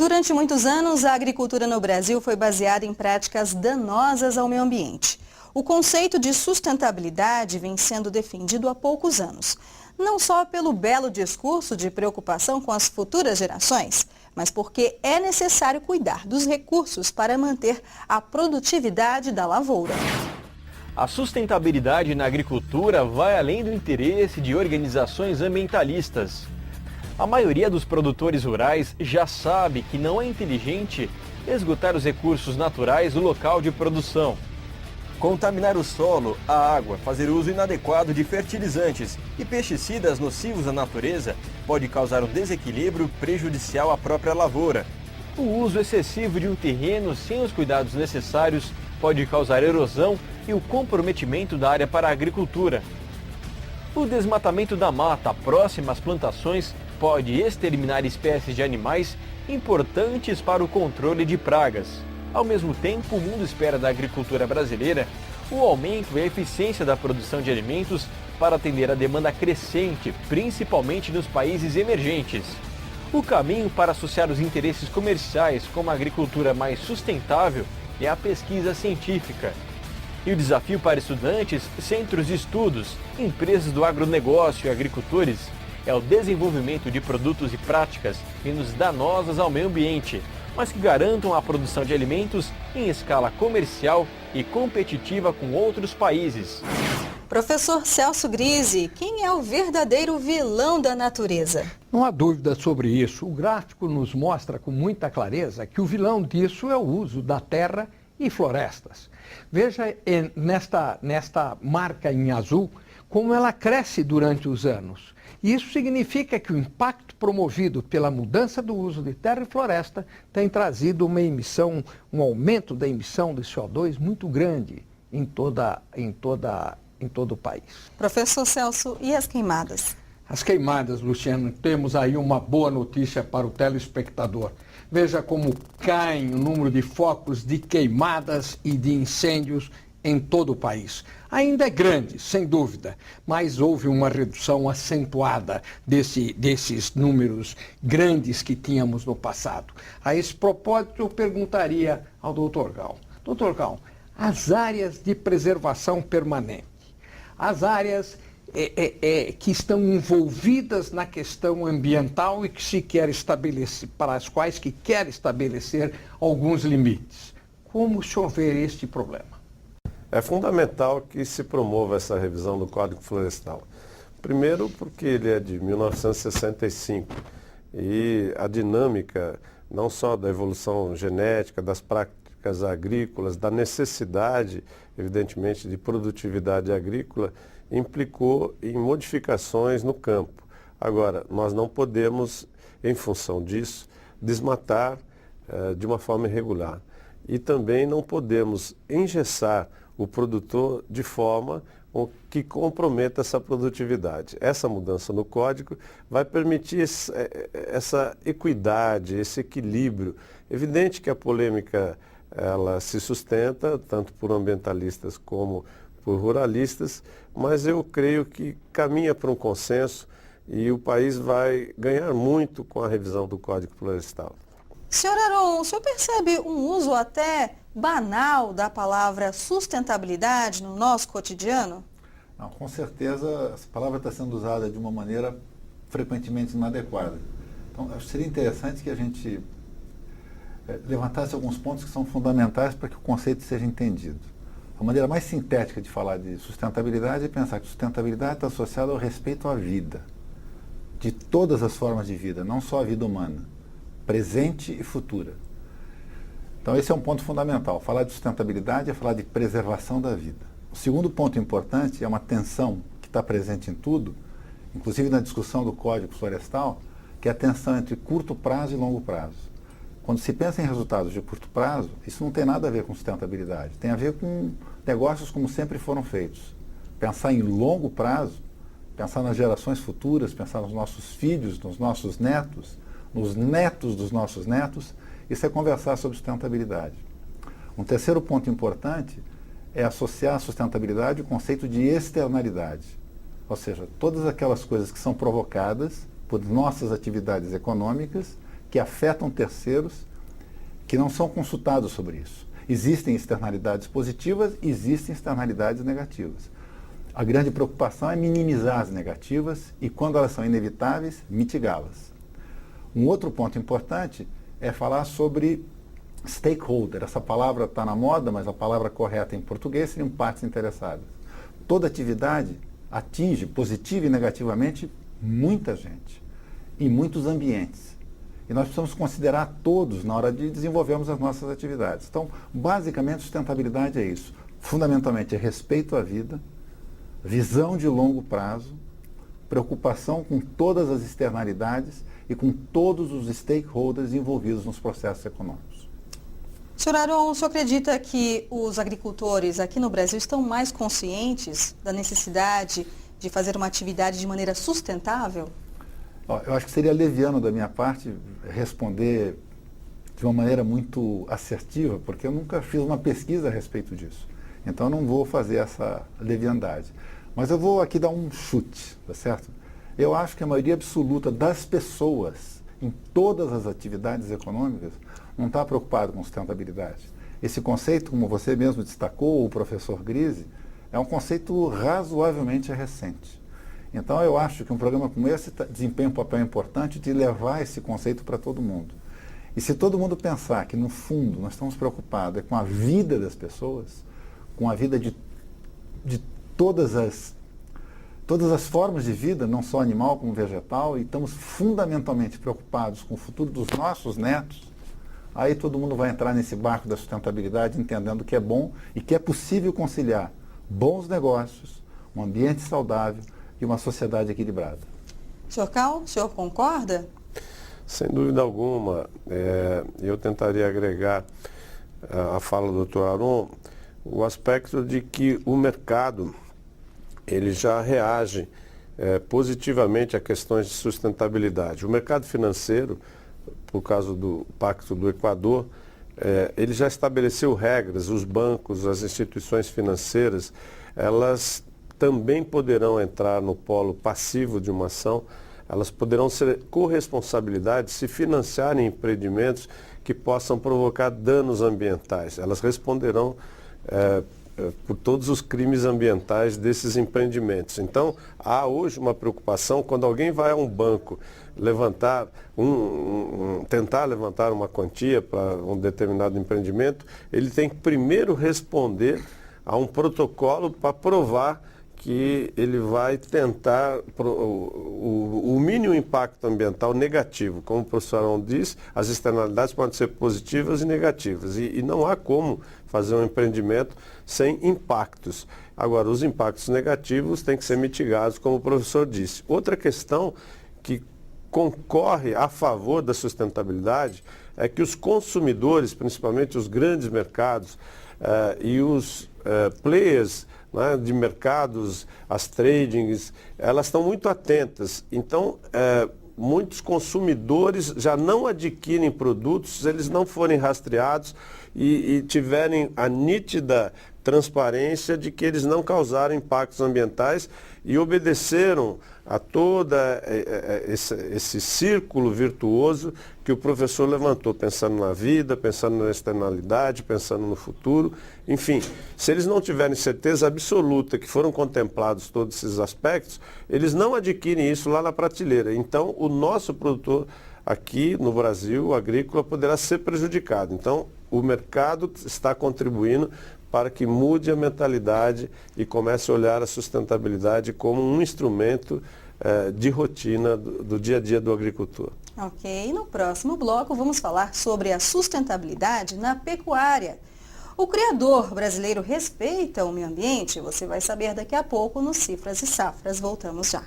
Durante muitos anos, a agricultura no Brasil foi baseada em práticas danosas ao meio ambiente. O conceito de sustentabilidade vem sendo defendido há poucos anos, não só pelo belo discurso de preocupação com as futuras gerações, mas porque é necessário cuidar dos recursos para manter a produtividade da lavoura. A sustentabilidade na agricultura vai além do interesse de organizações ambientalistas. A maioria dos produtores rurais já sabe que não é inteligente esgotar os recursos naturais do local de produção. Contaminar o solo, a água, fazer uso inadequado de fertilizantes e pesticidas nocivos à natureza pode causar um desequilíbrio prejudicial à própria lavoura. O uso excessivo de um terreno sem os cuidados necessários pode causar erosão e o comprometimento da área para a agricultura. O desmatamento da mata próxima às plantações pode exterminar espécies de animais importantes para o controle de pragas. Ao mesmo tempo, o mundo espera da agricultura brasileira o aumento e a eficiência da produção de alimentos para atender a demanda crescente, principalmente nos países emergentes. O caminho para associar os interesses comerciais com uma agricultura mais sustentável é a pesquisa científica. E o desafio para estudantes, centros de estudos, empresas do agronegócio e agricultores é o desenvolvimento de produtos e práticas menos danosas ao meio ambiente, mas que garantam a produção de alimentos em escala comercial e competitiva com outros países. Professor Celso Grise, quem é o verdadeiro vilão da natureza? Não há dúvida sobre isso. O gráfico nos mostra com muita clareza que o vilão disso é o uso da terra e florestas. Veja nesta marca em azul como ela cresce durante os anos. E isso significa que o impacto promovido pela mudança do uso de terra e floresta tem trazido um aumento da emissão de CO2 muito grande em todo o país. Professor Celso, e as queimadas? As queimadas, Luciano, temos aí uma boa notícia para o telespectador. Veja como cai o número de focos de queimadas e de incêndios em todo o país. Ainda é grande, sem dúvida, mas houve uma redução acentuada desses números grandes que tínhamos no passado. A esse propósito, eu perguntaria ao Dr. Gal. Dr. Gal, as áreas de preservação permanente, as áreas que estão envolvidas na questão ambiental e que se quer estabelecer, para as quais que quer estabelecer alguns limites. Como o senhor vê este problema? É fundamental que se promova essa revisão do Código Florestal. Primeiro porque ele é de 1965 e a dinâmica não só da evolução genética, das práticas agrícolas, da necessidade, evidentemente, de produtividade agrícola, implicou em modificações no campo. Agora, nós não podemos, em função disso, desmatar de uma forma irregular. E também não podemos engessar o produtor de forma que comprometa essa produtividade. Essa mudança no código vai permitir essa equidade, esse equilíbrio. Evidente que a polêmica ela se sustenta, tanto por ambientalistas como por ruralistas, mas eu creio que caminha para um consenso e o país vai ganhar muito com a revisão do Código Florestal. Senhor Aron, o senhor percebe um uso até banal da palavra sustentabilidade no nosso cotidiano? Não, com certeza, essa palavra está sendo usada de uma maneira frequentemente inadequada. Então, acho que seria interessante que a gente levantasse alguns pontos que são fundamentais para que o conceito seja entendido. A maneira mais sintética de falar de sustentabilidade é pensar que sustentabilidade está associada ao respeito à vida, de todas as formas de vida, não só a vida humana, presente e futura. Então esse é um ponto fundamental. Falar de sustentabilidade é falar de preservação da vida. O segundo ponto importante é uma tensão que está presente em tudo, inclusive na discussão do Código Florestal, que é a tensão entre curto prazo e longo prazo. Quando se pensa em resultados de curto prazo, isso não tem nada a ver com sustentabilidade, tem a ver com negócios como sempre foram feitos. Pensar em longo prazo, pensar nas gerações futuras, pensar nos nossos filhos, nos nossos netos, nos netos dos nossos netos, isso é conversar sobre sustentabilidade. Um terceiro ponto importante é associar a sustentabilidade ao conceito de externalidade, ou seja, todas aquelas coisas que são provocadas por nossas atividades econômicas que afetam terceiros que não são consultados sobre isso. Existem externalidades positivas, existem externalidades negativas. A grande preocupação é minimizar as negativas e, quando elas são inevitáveis, mitigá-las. Um outro ponto importante é falar sobre stakeholder. Essa palavra está na moda, mas a palavra correta em português seriam partes interessadas. Toda atividade atinge positiva e negativamente muita gente, em muitos ambientes. E nós precisamos considerar todos na hora de desenvolvermos as nossas atividades. Então, basicamente, sustentabilidade é isso. Fundamentalmente, é respeito à vida, visão de longo prazo, preocupação com todas as externalidades e com todos os stakeholders envolvidos nos processos econômicos. Sr. Aron, o senhor acredita que os agricultores aqui no Brasil estão mais conscientes da necessidade de fazer uma atividade de maneira sustentável? Eu acho que seria leviano da minha parte responder de uma maneira muito assertiva, porque eu nunca fiz uma pesquisa a respeito disso. Então eu não vou fazer essa leviandade. Mas eu vou aqui dar um chute, tá certo? Eu acho que a maioria absoluta das pessoas em todas as atividades econômicas não está preocupado com sustentabilidade. Esse conceito, como você mesmo destacou, o professor Grise, é um conceito razoavelmente recente. Então eu acho que um programa como esse desempenha um papel importante de levar esse conceito para todo mundo. E se todo mundo pensar que, no fundo, nós estamos preocupados com a vida das pessoas, com a vida de todas as formas de vida, não só animal como vegetal, e estamos fundamentalmente preocupados com o futuro dos nossos netos, aí todo mundo vai entrar nesse barco da sustentabilidade entendendo que é bom e que é possível conciliar bons negócios, um ambiente saudável e uma sociedade equilibrada. Sr. Cal, o senhor concorda? Sem dúvida alguma. Eu tentaria agregar à fala do Dr. Aron o aspecto de que o mercado ele já reage positivamente a questões de sustentabilidade. O mercado financeiro, por causa do Pacto do Equador, ele já estabeleceu regras, os bancos, as instituições financeiras, elas também poderão entrar no polo passivo de uma ação, elas poderão ser corresponsabilidades se financiarem empreendimentos que possam provocar danos ambientais. Elas responderão por todos os crimes ambientais desses empreendimentos. Então, há hoje uma preocupação quando alguém vai a um banco levantar tentar levantar uma quantia para um determinado empreendimento, ele tem que primeiro responder a um protocolo para provar que ele vai tentar o mínimo impacto ambiental negativo. Como o professor Aron disse, as externalidades podem ser positivas e negativas. E não há como fazer um empreendimento sem impactos. Agora, os impactos negativos têm que ser mitigados, como o professor disse. Outra questão que concorre a favor da sustentabilidade é que os consumidores, principalmente os grandes mercados e os players, né, de mercados, as tradings, elas estão muito atentas. Então, muitos consumidores já não adquirem produtos se eles não forem rastreados e tiverem a nítida transparência de que eles não causaram impactos ambientais e obedeceram a todo esse círculo virtuoso que o professor levantou, pensando na vida, pensando na externalidade, pensando no futuro. Enfim, se eles não tiverem certeza absoluta que foram contemplados todos esses aspectos, eles não adquirem isso lá na prateleira. Então, o nosso produtor aqui no Brasil, o agrícola, poderá ser prejudicado. Então, o mercado está contribuindo para que mude a mentalidade e comece a olhar a sustentabilidade como um instrumento de rotina do dia a dia do agricultor. Ok, no próximo bloco vamos falar sobre a sustentabilidade na pecuária. O criador brasileiro respeita o meio ambiente? Você vai saber daqui a pouco no Cifras e Safras. Voltamos já.